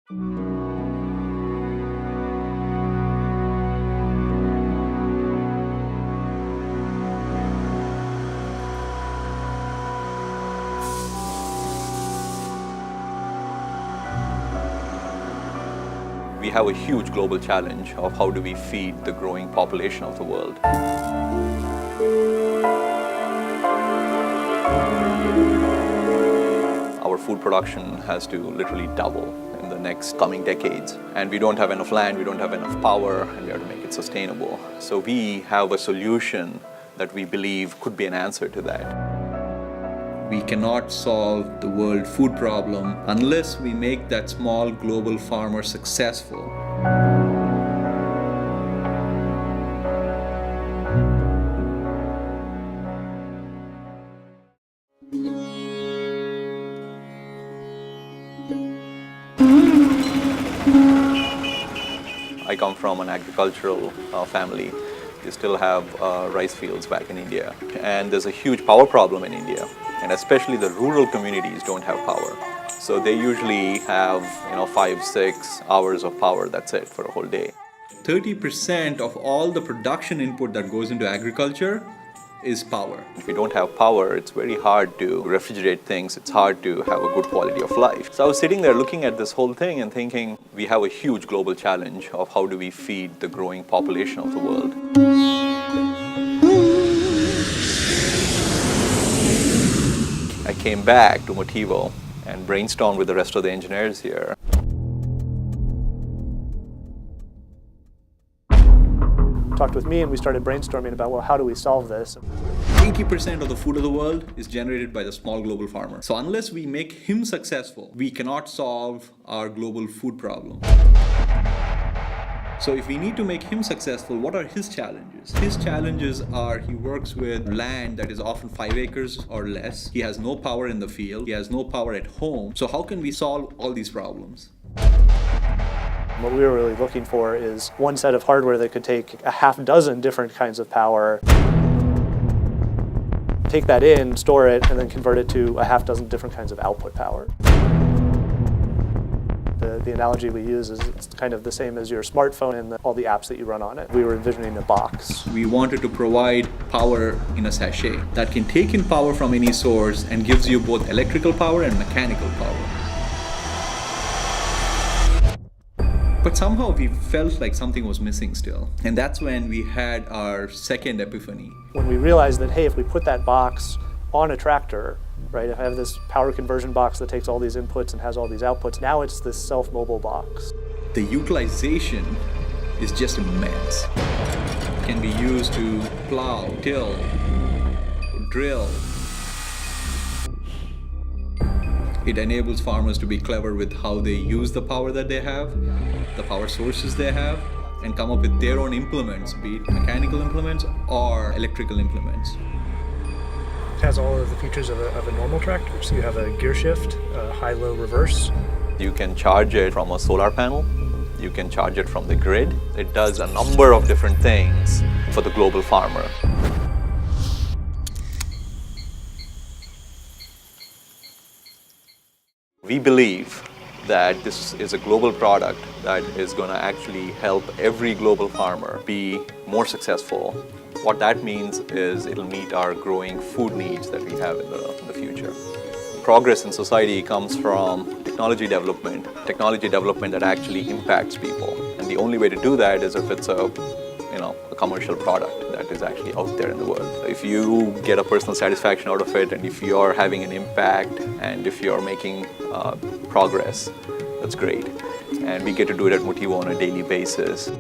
We have a huge global challenge of how do we feed the growing population of the world. Our food production has to literally double in the next coming decades. And we don't have enough land, we don't have enough power, and we have to make it sustainable. So we have a solution that we believe could be an answer to that. We cannot solve the world food problem unless we make that small global farmer successful. I come from an agricultural family. We still have rice fields back in India. And there's a huge power problem in India. And especially the rural communities don't have power. So they usually have 5-6 hours of power, that's it, for a whole day. 30% of all the production input that goes into agriculture is power. If we don't have power, it's very hard to refrigerate things, it's hard to have a good quality of life. So I was sitting there looking at this whole thing and thinking, we have a huge global challenge of how do we feed the growing population of the world. I came back to Motivo and brainstormed with the rest of the engineers here. Talked with me and we started brainstorming about, well, how do we solve this? 80% of the food of the world is generated by the small global farmer. So unless we make him successful, we cannot solve our global food problem. So if we need to make him successful, what are his challenges? His challenges are he works with land that is often 5 acres or less. He has no power in the field. He has no power at home. So how can we solve all these problems? What we were really looking for is one set of hardware that could take a half dozen different kinds of power, take that in, store it, and then convert it to a half dozen different kinds of output power. The analogy we use is it's kind of the same as your smartphone and all the apps that you run on it. We were envisioning a box. We wanted to provide power in a sachet that can take in power from any source and gives you both electrical power and mechanical power. But somehow we felt like something was missing still. And that's when we had our second epiphany. When we realized that, hey, if we put that box on a tractor, right, if I have this power conversion box that takes all these inputs and has all these outputs, now it's this self-mobile box. The utilization is just immense. It can be used to plow, till, drill. It enables farmers to be clever with how they use the power that they have, the power sources they have, and come up with their own implements, be it mechanical implements or electrical implements. It has all of the features of a normal tractor. So you have a gear shift, a high-low reverse. You can charge it from a solar panel. You can charge it from the grid. It does a number of different things for the global farmer. We believe that this is a global product that is going to actually help every global farmer be more successful. What that means is it'll meet our growing food needs that we have in the future. Progress in society comes from technology development that actually impacts people. And the only way to do that is if it's a commercial product that is actually out there in the world. If you get a personal satisfaction out of it, and if you're having an impact, and if you're making progress, that's great. And we get to do it at Motivo on a daily basis.